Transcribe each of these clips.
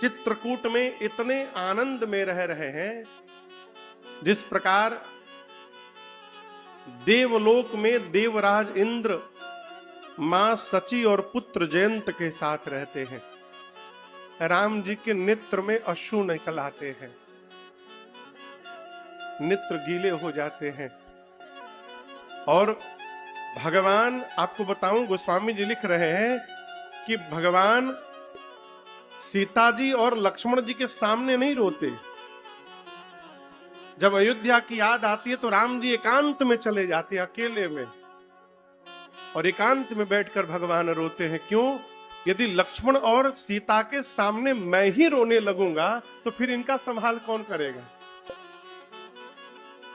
चित्रकूट में इतने आनंद में रह रहे हैं जिस प्रकार देवलोक में देवराज इंद्र मां सची और पुत्र जयंत के साथ रहते हैं। राम जी के नेत्र में अश्रु निकल आते हैं, नेत्र गीले हो जाते हैं। और भगवान, आपको बताऊं, गोस्वामी जी लिख रहे हैं कि भगवान सीता जी और लक्ष्मण जी के सामने नहीं रोते। जब अयोध्या की याद आती है तो राम जी एकांत में चले जाते हैं, अकेले में, और एकांत में बैठकर भगवान रोते हैं। क्यों? यदि लक्ष्मण और सीता के सामने मैं ही रोने लगूंगा तो फिर इनका संभाल कौन करेगा?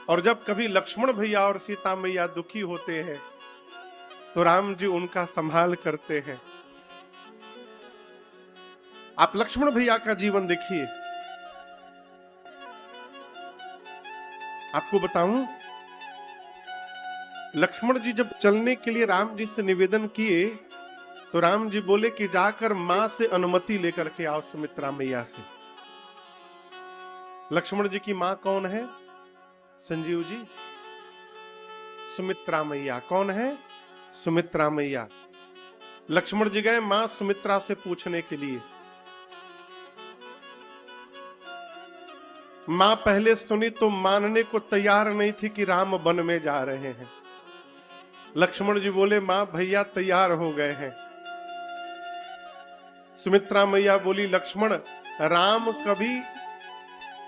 और जब कभी लक्ष्मण भैया और सीता मैया दुखी होते हैं तो राम जी उनका संभाल करते हैं। आप लक्ष्मण भैया का जीवन देखिए। आपको बताऊं, लक्ष्मण जी जब चलने के लिए राम जी से निवेदन किए तो राम जी बोले कि जाकर मां से अनुमति लेकर के आओ, सुमित्रा मैया से। लक्ष्मण जी की मां कौन है? संजीव जी, सुमित्रा मैया। कौन है? सुमित्रा मैया। लक्ष्मण जी गए मां सुमित्रा से पूछने के लिए। मां पहले सुनी तो मानने को तैयार नहीं थी कि राम वन में जा रहे हैं। लक्ष्मण जी बोले मां भैया तैयार हो गए हैं। सुमित्रा मैया बोली लक्ष्मण, राम कभी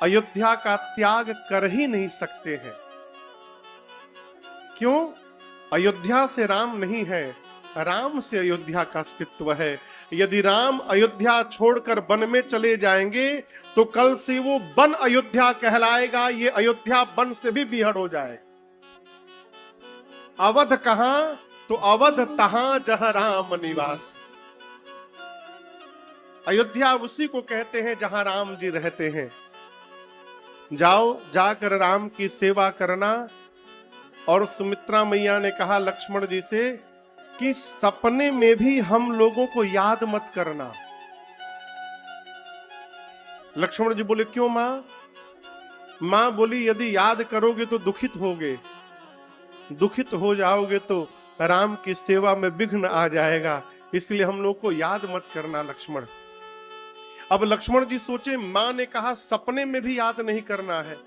अयोध्या का त्याग कर ही नहीं सकते हैं। क्यों? अयोध्या से राम नहीं है, राम से अयोध्या का अस्तित्व है। यदि राम अयोध्या छोड़कर वन में चले जाएंगे तो कल से वो वन अयोध्या कहलाएगा, ये अयोध्या वन से भी बिहड़ हो जाए। अवध कहां? तो अवध तहां जहां राम निवास। अयोध्या उसी को कहते हैं जहां राम जी रहते हैं। जाओ, जाकर राम की सेवा करना। और सुमित्रा मैया ने कहा लक्ष्मण जी से कि सपने में भी हम लोगों को याद मत करना। लक्ष्मण जी बोले क्यों मां? मां बोली यदि याद करोगे तो दुखित होगे, दुखित हो जाओगे तो राम की सेवा में विघ्न आ जाएगा, इसलिए हम लोग को याद मत करना लक्ष्मण। अब लक्ष्मण जी सोचे, मां ने कहा सपने में भी याद नहीं करना है।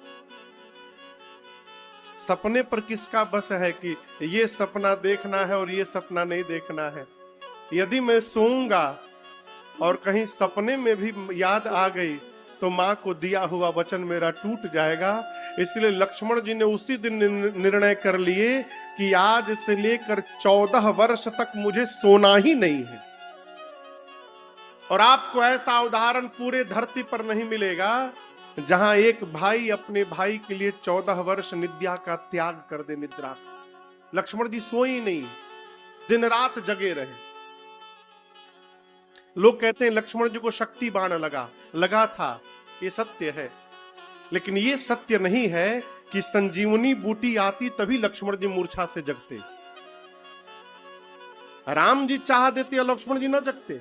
सपने पर किसका बस है कि ये सपना देखना है और ये सपना नहीं देखना है। यदि मैं सोऊंगा और कहीं सपने में भी याद आ गई तो मां को दिया हुआ वचन मेरा टूट जाएगा। इसलिए लक्ष्मण जी ने उसी दिन निर्णय कर लिए कि आज से लेकर 14 वर्ष तक मुझे सोना ही नहीं है। और आपको ऐसा उदाहरण पूरे धरती पर नहीं मिलेगा जहां एक भाई अपने भाई के लिए 14 वर्ष निद्रा का त्याग कर दे। निद्रा का लक्ष्मण जी सोई नहीं, दिन रात जगे रहे। लोग कहते हैं लक्ष्मण जी को शक्ति बाण लगा था, ये सत्य है, लेकिन ये सत्य नहीं है कि संजीवनी बूटी आती तभी लक्ष्मण जी मूर्छा से जगते। राम जी चाह देते और लक्ष्मण जी न जगते।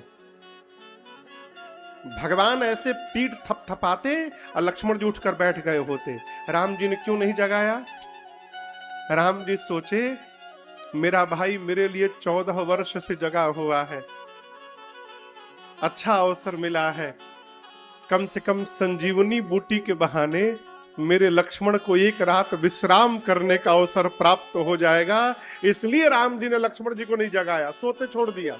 भगवान ऐसे पीठ थपथपाते और लक्ष्मण जी उठकर बैठ गए होते। राम जी ने क्यों नहीं जगाया? राम जी सोचे मेरा भाई मेरे लिए 14 वर्ष से जगा हुआ है, अच्छा अवसर मिला है, कम से कम संजीवनी बूटी के बहाने मेरे लक्ष्मण को एक रात विश्राम करने का अवसर प्राप्त हो जाएगा। इसलिए राम जी ने लक्ष्मण जी को नहीं जगाया, सोते छोड़ दिया।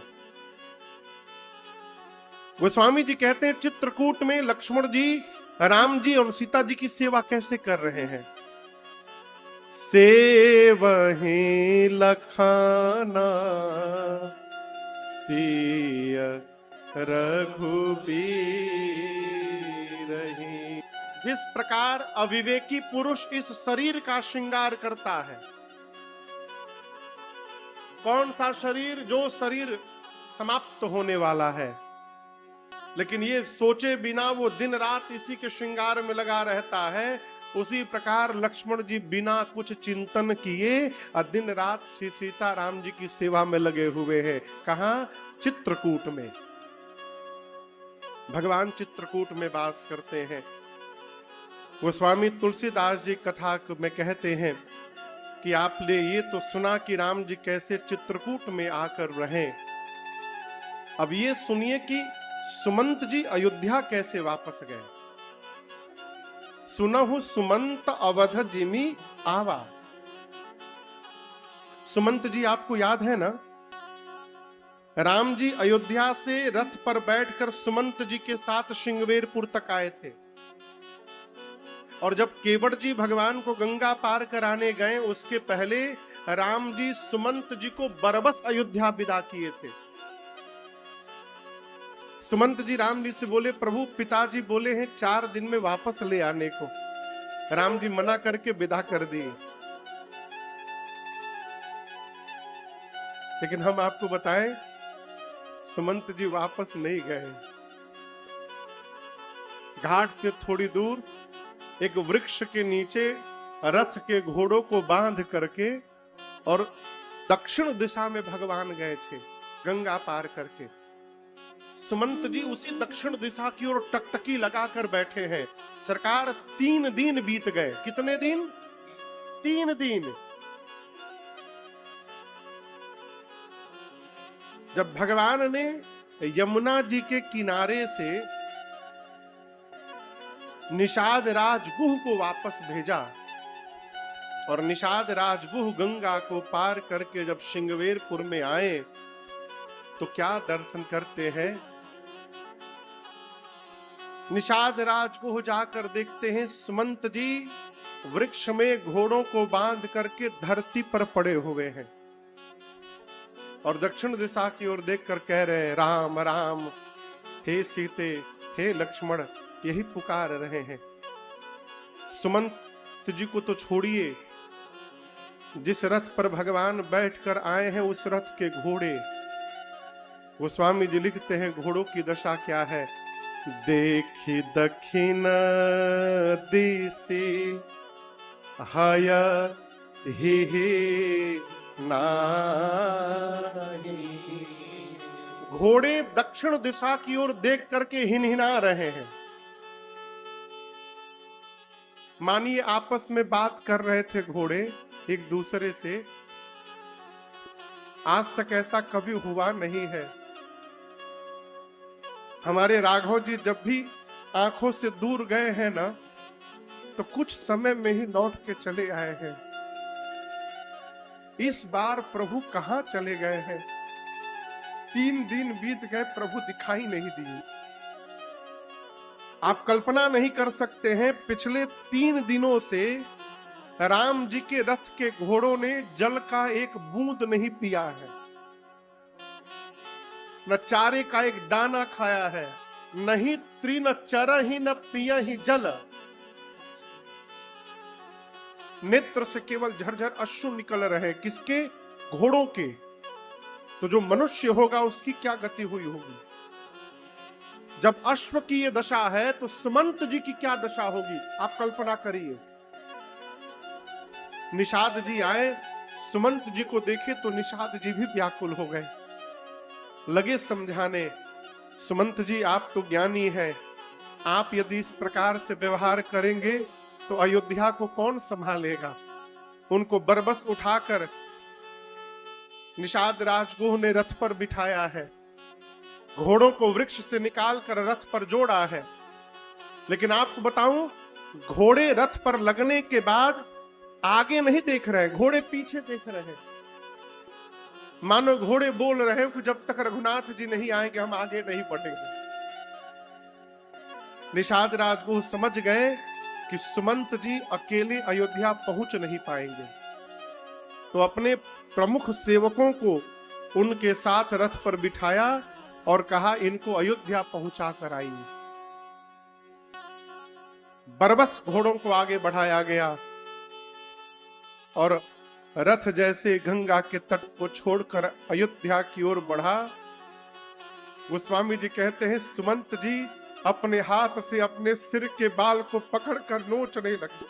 गोस्वामी जी कहते हैं चित्रकूट में लक्ष्मण जी राम जी और सीता जी की सेवा कैसे कर रहे हैं। सेवहि लखाना सिय रघुबीर। जिस प्रकार अविवेकी पुरुष इस शरीर का श्रृंगार करता है, कौन सा शरीर? जो शरीर समाप्त होने वाला है, लेकिन ये सोचे बिना वो दिन रात इसी के श्रृंगार में लगा रहता है। उसी प्रकार लक्ष्मण जी बिना कुछ चिंतन किए और दिन रात श्री सीता राम जी की सेवा में लगे हुए हैं। कहां? चित्रकूट में। भगवान चित्रकूट में वास करते हैं। गोस्वामी तुलसीदास जी कथा में कहते हैं कि आपने ये तो सुना कि राम जी कैसे चित्रकूट में आकर रहे, अब ये सुनिए कि सुमंत जी अयोध्या कैसे वापस गए। सुनहु सुमंत अवध जिमी आवा। सुमंत जी आपको याद है ना, राम जी अयोध्या से रथ पर बैठकर सुमंत जी के साथ श्रृंगवेरपुर तक आए थे, और जब केवट जी भगवान को गंगा पार कराने गए उसके पहले राम जी सुमंत जी को बरबस अयोध्या विदा किए थे। सुमंत जी राम जी से बोले, प्रभु पिताजी बोले हैं 4 दिन में वापस ले आने को। राम जी मना करके विदा कर दिए। लेकिन हम आपको बताएं, सुमंत जी वापस नहीं गए। घाट से थोड़ी दूर एक वृक्ष के नीचे रथ के घोड़ों को बांध करके और दक्षिण दिशा में भगवान गए थे गंगा पार करके। सुमंत जी उसी दक्षिण दिशा की ओर टकटकी लगाकर बैठे हैं। सरकार 3 दिन बीत गए। कितने दिन? 3 दिन। जब भगवान ने यमुना जी के किनारे से निषाद राजगुह को वापस भेजा और निषाद राजगुह गंगा को पार करके जब श्रृंगवेरपुर में आए तो क्या दर्शन करते हैं? निषाद राजगुह जाकर देखते हैं सुमंत जी वृक्ष में घोड़ों को बांध करके धरती पर पड़े हुए हैं और दक्षिण दिशा की ओर देखकर कह रहे हैं, राम राम, हे सीते, हे लक्ष्मण, यही पुकार रहे हैं। सुमंत जी को तो छोड़िए, जिस रथ पर भगवान बैठकर आए हैं उस रथ के घोड़े, गोस्वामी जी लिखते हैं घोड़ों की दशा क्या है। देखी दक्षिण दिशे हय ही नाही। घोड़े दक्षिण दिशा की ओर देख करके हिनहिना रहे हैं। मानिए आपस में बात कर रहे थे घोड़े एक दूसरे से। आज तक ऐसा कभी हुआ नहीं है। हमारे राघव जी जब भी आंखों से दूर गए हैं ना, तो कुछ समय में ही लौट के चले आए हैं। इस बार प्रभु कहां चले गए हैं? 3 दिन बीत गए, प्रभु दिखाई नहीं दिए। आप कल्पना नहीं कर सकते हैं, पिछले 3 दिनों से राम जी के रथ के घोड़ों ने जल का एक बूंद नहीं पिया है, न चारे का एक दाना खाया है, नहीं तृण चरहि न पिया ही जल। नेत्र से केवल झरझर अश्रु निकल रहे। किसके? घोड़ों के। तो जो मनुष्य होगा उसकी क्या गति हुई होगी? जब अश्व की ये दशा है तो सुमंत जी की क्या दशा होगी? आप कल्पना करिए। निषाद जी आए, सुमंत जी को देखे तो निषाद जी भी व्याकुल हो गए, लगे समझाने, सुमंत जी आप तो ज्ञानी हैं, आप यदि इस प्रकार से व्यवहार करेंगे तो अयोध्या को कौन संभालेगा? उनको बरबस उठाकर निषाद राजगुह ने रथ पर बिठाया है, घोड़ों को वृक्ष से निकालकर रथ पर जोड़ा है। लेकिन आपको बताऊं, घोड़े रथ पर लगने के बाद आगे नहीं देख रहे हैं, घोड़े पीछे देख रहे हैं। मानो घोड़े बोल रहे हैं कि जब तक रघुनाथ जी नहीं आएंगे हम आगे नहीं बढ़ेंगे। निषाद राजगुह समझ गए कि सुमंत जी अकेले अयोध्या पहुंच नहीं पाएंगे, तो अपने प्रमुख सेवकों को उनके साथ रथ पर बिठाया और कहा इनको अयोध्या पहुंचा कर आइए। बरबस घोड़ों को आगे बढ़ाया गया और रथ जैसे गंगा के तट को छोड़कर अयोध्या की ओर बढ़ा। गोस्वामी जी कहते हैं सुमंत जी अपने हाथ से अपने सिर के बाल को पकड़कर नोचने लगे।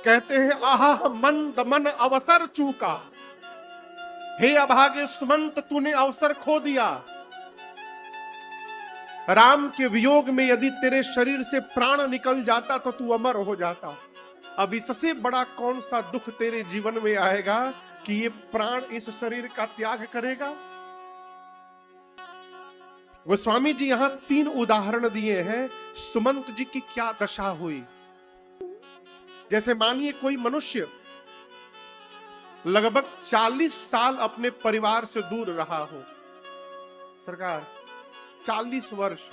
कहते हैं आहा मंद मन अवसर चूका, हे अभागे सुमंत तूने अवसर खो दिया। राम के वियोग में यदि तेरे शरीर से प्राण निकल जाता तो तू अमर हो जाता। अब इससे बड़ा कौन सा दुख तेरे जीवन में आएगा कि ये प्राण इस शरीर का त्याग करेगा। गोस्वामी जी यहां 3 उदाहरण दिए हैं सुमंत जी की क्या दशा हुई। जैसे मानिए कोई मनुष्य लगभग 40 साल अपने परिवार से दूर रहा हो, सरकार 40 वर्ष,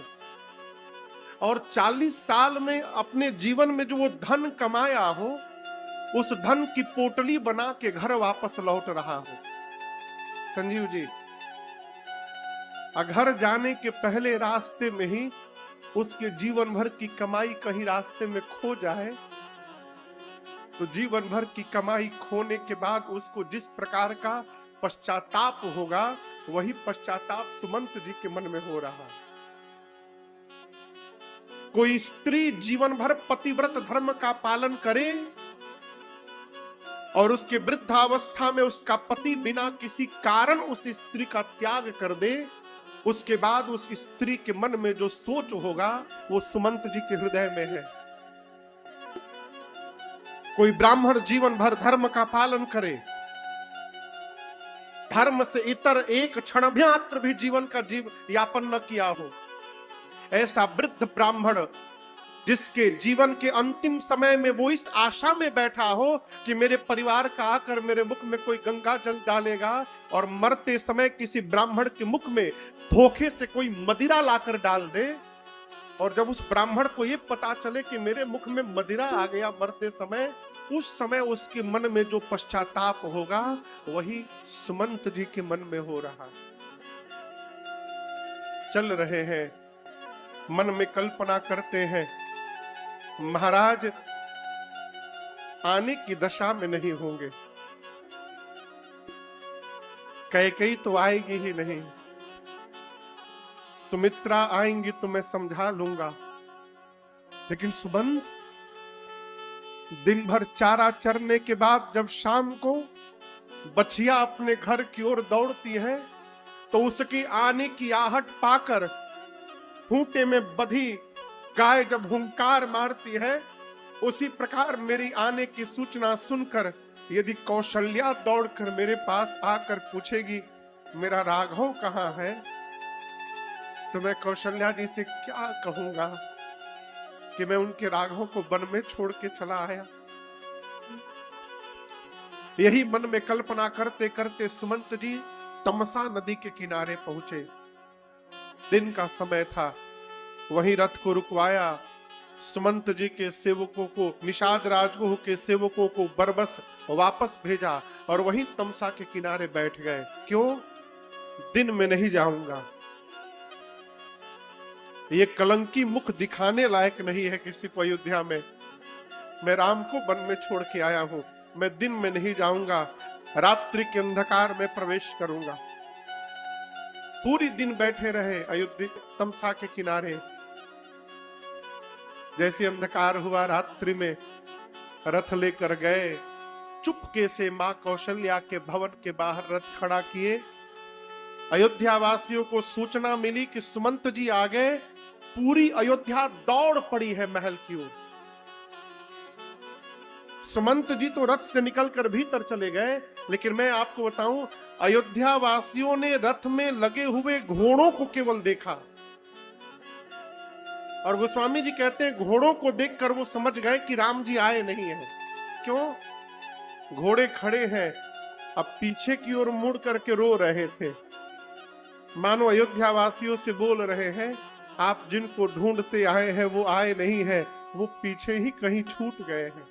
और 40 साल में अपने जीवन में जो वो धन कमाया हो उस धन की पोटली बना के घर वापस लौट रहा हो। संजीव जी, घर जाने के पहले रास्ते में ही उसके जीवन भर की कमाई कहीं रास्ते में खो जाए तो जीवन भर की कमाई खोने के बाद उसको जिस प्रकार का पश्चाताप होगा वही पश्चाताप सुमंत जी के मन में हो रहा। कोई स्त्री जीवन भर पतिव्रत धर्म का पालन करे और उसके वृद्धावस्था में उसका पति बिना किसी कारण उस स्त्री का त्याग कर दे, उसके बाद उस स्त्री के मन में जो सोच होगा वो सुमंत जी के हृदय में है। कोई ब्राह्मण जीवन भर धर्म का पालन करे, धर्म से इतर एक क्षण मात्र भी जीवन का यापन न किया हो, ऐसा वृद्ध ब्राह्मण जिसके जीवन के अंतिम समय में वो इस आशा में बैठा हो कि मेरे परिवार का आकर मेरे मुख में कोई गंगा जल डालेगा, और मरते समय किसी ब्राह्मण के मुख में धोखे से कोई मदिरा लाकर डाल दे, और जब उस ब्राह्मण को ये पता चले कि मेरे मुख में मदिरा आ गया मरते समय, उस समय उसके मन में जो पश्चाताप होगा वही सुमंत जी के मन में हो रहा। चल रहे हैं, मन में कल्पना करते हैं महाराज आने की दशा में नहीं होंगे, कैकेयी तो आएगी ही नहीं, सुमित्रा आएंगी तो मैं समझा लूंगा, लेकिन सुमंत दिन भर चारा चरने के बाद जब शाम को बछिया अपने घर की ओर दौड़ती है तो उसकी आने की आहट पाकर खूंटे में बधी गाय जब हुंकार मारती है, उसी प्रकार मेरी आने की सूचना सुनकर यदि कौशल्या दौड़कर मेरे पास आकर पूछेगी मेरा राघव कहाँ है, तो मैं कौशल्या जी से क्या कहूंगा कि मैं उनके राघव को वन में छोड़ के चला आया। यही मन में कल्पना करते करते सुमंत जी तमसा नदी के किनारे पहुंचे। दिन का समय था, वहीं रथ को रुकवाया, सुमंत जी के सेवकों को, निषाद राजगुह के सेवकों को बरबस वापस भेजा और वहीं तमसा के किनारे बैठ गए। क्यों? दिन में नहीं जाऊंगा, ये कलंकी मुख दिखाने लायक नहीं है किसी को अयोध्या में। मैं राम को वन में छोड़ के आया हूं, मैं दिन में नहीं जाऊंगा, रात्रि के अंधकार में प्रवेश करूंगा। पूरी दिन बैठे रहे अयोध्या तमसा के किनारे। जैसे अंधकार हुआ रात्रि में रथ लेकर गए, चुपके से मां कौशल्या के भवन के बाहर रथ खड़ा किए। अयोध्या वासियों को सूचना मिली कि सुमंत जी आ गए। पूरी अयोध्या दौड़ पड़ी है महल की ओर। सुमंत जी तो रथ से निकलकर भीतर चले गए, लेकिन मैं आपको बताऊं अयोध्या वासियों ने रथ में लगे हुए घोड़ों को केवल देखा। और गोस्वामी जी कहते हैं घोड़ों को देखकर वो समझ गए कि राम जी आए नहीं हैं। क्यों? घोड़े खड़े हैं, अब पीछे की ओर मुड़ करके रो रहे थे, मानो अयोध्या वासियों से बोल रहे हैं आप जिनको ढूंढते आए हैं वो आए नहीं हैं, वो पीछे ही कहीं छूट गए हैं।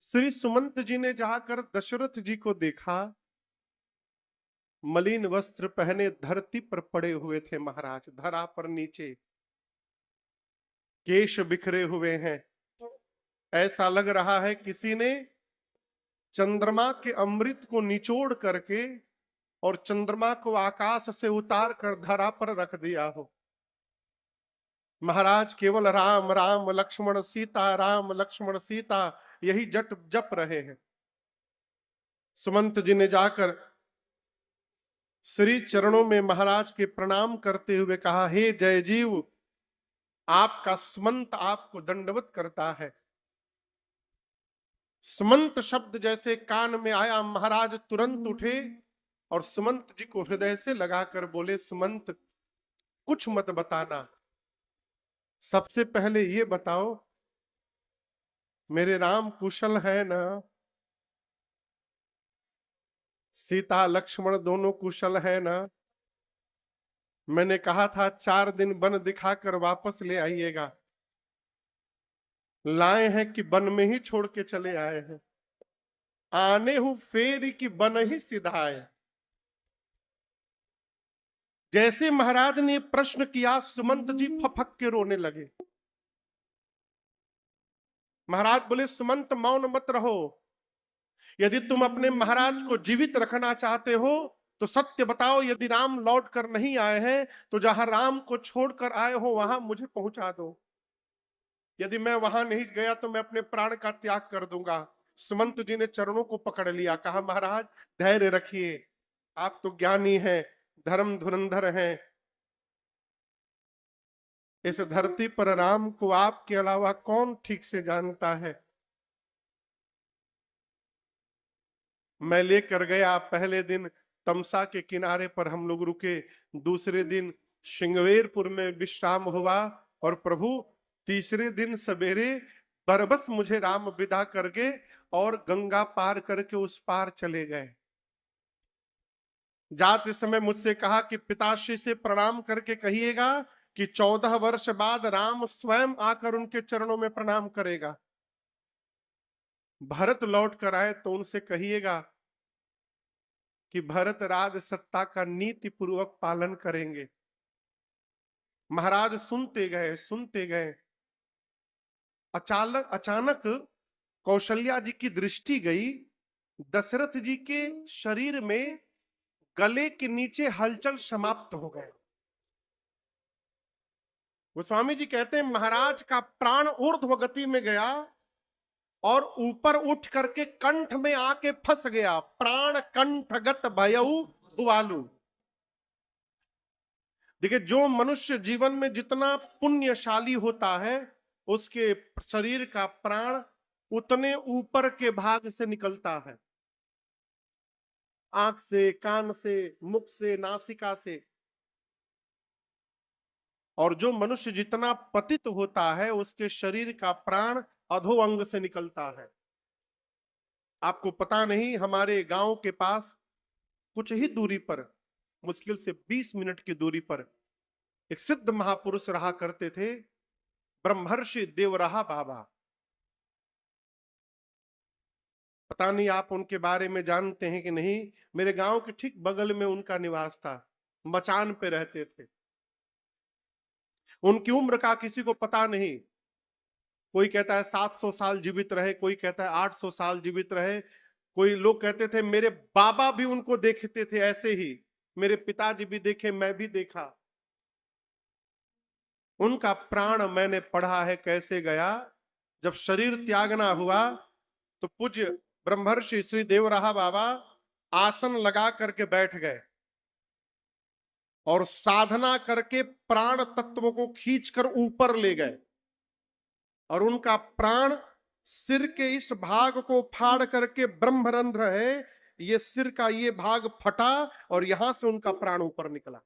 श्री सुमंत जी ने जाकर दशरथ जी को देखा, मलिन वस्त्र पहने धरती पर पड़े हुए थे महाराज, धरा पर नीचे, केश बिखरे हुए हैं। ऐसा लग रहा है किसी ने चंद्रमा के अमृत को निचोड़ करके और चंद्रमा को आकाश से उतार कर धरा पर रख दिया हो। महाराज केवल राम राम लक्ष्मण सीता, राम लक्ष्मण सीता यही जप रहे हैं। सुमंत जी ने जाकर श्री चरणों में महाराज के प्रणाम करते हुए कहा, हे जय जीव, आपका सुमंत आपको दंडवत करता है। सुमंत शब्द जैसे कान में आया, महाराज तुरंत उठे और सुमंत जी को हृदय से लगाकर बोले, सुमंत कुछ मत बताना, सबसे पहले ये बताओ मेरे राम कुशल है ना? सीता लक्ष्मण दोनों कुशल है ना? मैंने कहा था 4 दिन वन दिखाकर वापस ले आइएगा, लाए हैं कि वन में ही छोड़ के चले आए हैं। आने हूं फेरी की बन ही सिधाए। जैसे महाराज ने प्रश्न किया, सुमंत जी फफक के रोने लगे। महाराज बोले, सुमंत मौन मत रहो, यदि तुम अपने महाराज को जीवित रखना चाहते हो तो सत्य बताओ, यदि राम लौट कर नहीं आए हैं तो जहां राम को छोड़कर आए हो वहां मुझे पहुंचा दो। यदि मैं वहां नहीं गया तो मैं अपने प्राण का त्याग कर दूंगा। सुमंत जी ने चरणों को पकड़ लिया, कहा महाराज धैर्य रखिए, आप तो ज्ञानी हैं, धर्म धुरंधर हैं, इस धरती पर राम को आपके अलावा कौन ठीक से जानता है। मैं लेकर गया, पहले दिन तमसा के किनारे पर हम लोग रुके, दूसरे दिन श्रृंगवेरपुर में विश्राम हुआ और प्रभु तीसरे दिन सवेरे बरबस मुझे राम विदा करके और गंगा पार करके उस पार चले गए। जाते समय मुझसे कहा कि पिताश्री से प्रणाम करके कहिएगा कि 14 वर्ष बाद राम स्वयं आकर उनके चरणों में प्रणाम करेगा। भरत लौट कर आए तो उनसे कहिएगा कि भरत राज सत्ता का नीति पूर्वक पालन करेंगे। महाराज सुनते गए सुनते गए। अचानक कौशल्या जी की दृष्टि गई, दशरथ जी के शरीर में गले के नीचे हलचल समाप्त हो गए। गोस्वामी जी कहते हैं महाराज का प्राण ऊर्ध्व गति में गया और ऊपर उठ करके कंठ में आके फंस गया। प्राण कंठगत भयउ उवालु। देखिए, जो मनुष्य जीवन में जितना पुण्यशाली होता है उसके शरीर का प्राण उतने ऊपर के भाग से निकलता है, आंख से, कान से, मुख से, नासिका से। और जो मनुष्य जितना पतित होता है उसके शरीर का प्राण अधो अंग से निकलता है। आपको पता नहीं, हमारे गांव के पास कुछ ही दूरी पर, मुश्किल से 20 मिनट की दूरी पर एक सिद्ध महापुरुष रहा करते थे, ब्रह्मर्षि देवराहा बाबा। पता नहीं आप उनके बारे में जानते हैं कि नहीं। मेरे गांव के ठीक बगल में उनका निवास था, मचान पे रहते थे। उनकी उम्र का किसी को पता नहीं, कोई कहता है 700 साल जीवित रहे, कोई कहता है 800 साल जीवित रहे। कोई लोग कहते थे मेरे बाबा भी उनको देखते थे ऐसे ही, मेरे पिताजी भी देखे, मैं भी देखा। उनका प्राण मैंने पढ़ा है कैसे गया। जब शरीर त्यागना हुआ तो पूज्य ब्रह्मर्षि श्री देवराहा बाबा आसन लगा करके बैठ गए और साधना करके प्राण तत्व को खींचकर ऊपर ले गए और उनका प्राण सिर के इस भाग को फाड़ करके ब्रह्मरंध्र है, ये सिर का ये भाग फटा और यहां से उनका प्राण ऊपर निकला।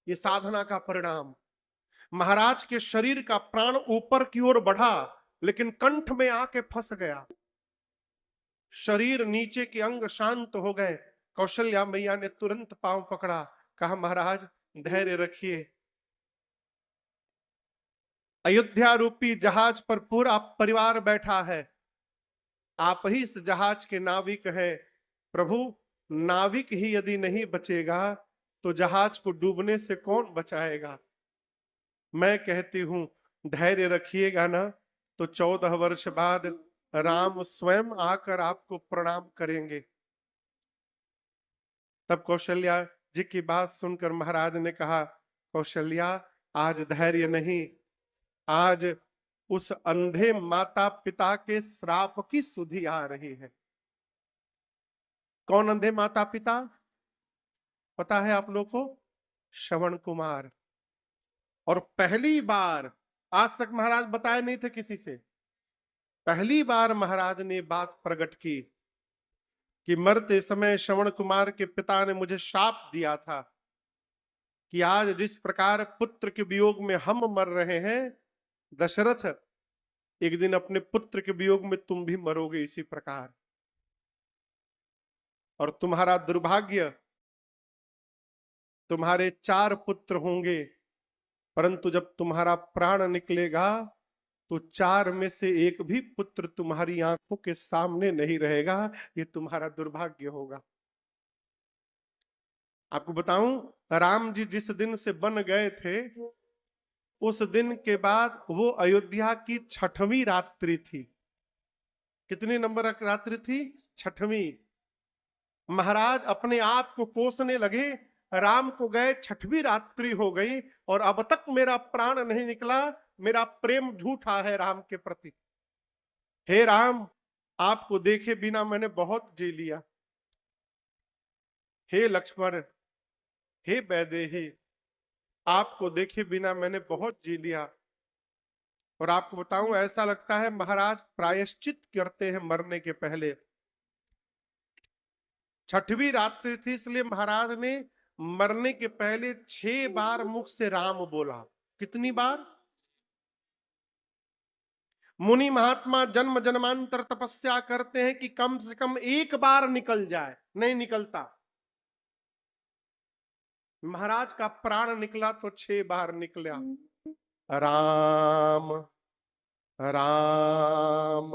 ये साधना का परिणाम। महाराज के शरीर का प्राण ऊपर की ओर बढ़ा लेकिन कंठ में आके फंस गया। शरीर नीचे के अंग शांत हो गए। कौशल्या मैया ने तुरंत पांव पकड़ा, कहा महाराज धैर्य रखिए, अयोध्या रूपी जहाज पर पूरा परिवार बैठा है, आप ही इस जहाज के नाविक हैं। प्रभु, नाविक ही यदि नहीं बचेगा तो जहाज को डूबने से कौन बचाएगा। मैं कहती हूं धैर्य रखिएगा ना तो 14 वर्ष बाद राम स्वयं आकर आपको प्रणाम करेंगे। तब कौशल्या जी की बात सुनकर महाराज ने कहा, कौशल्या आज धैर्य नहीं, आज उस अंधे माता पिता के श्राप की सुधि आ रही है। कौन अंधे माता पिता? पता है आप लोग को? श्रवण कुमार। और पहली बार, आज तक महाराज बताए नहीं थे किसी से, पहली बार महाराज ने बात प्रकट की कि मरते समय श्रवण कुमार के पिता ने मुझे शाप दिया था कि आज जिस प्रकार पुत्र के वियोग में हम मर रहे हैं, दशरथ, एक दिन अपने पुत्र के वियोग में तुम भी मरोगे इसी प्रकार। और तुम्हारा दुर्भाग्य, तुम्हारे 4 पुत्र होंगे, परंतु जब तुम्हारा प्राण निकलेगा तो 4 में से एक भी पुत्र तुम्हारी आंखों के सामने नहीं रहेगा। ये तुम्हारा दुर्भाग्य होगा। आपको बताऊं, राम जी जिस दिन से बन गए थे, उस दिन के बाद वो अयोध्या की 6वीं रात्रि थी। कितनी नंबर रात्रि थी? 6वीं। महाराज अपने आप को कोसने लगे, राम को गए 6वीं रात्रि हो गई और अब तक मेरा प्राण नहीं निकला, मेरा प्रेम झूठा है राम के प्रति। हे राम, आपको देखे बिना मैंने बहुत जी लिया। हे लक्ष्मण, हे वैदेही, आपको देखे बिना मैंने बहुत जी लिया। और आपको बताऊं, ऐसा लगता है महाराज प्रायश्चित करते हैं मरने के पहले। 6वीं रात्रि थी, इसलिए महाराज ने मरने के पहले 6 बार मुख से राम बोला। कितनी बार? मुनि महात्मा जन्म जन्मांतर तपस्या करते हैं कि कम से कम 1 बार निकल जाए, नहीं निकलता। महाराज का प्राण निकला तो 6 बार निकला। राम राम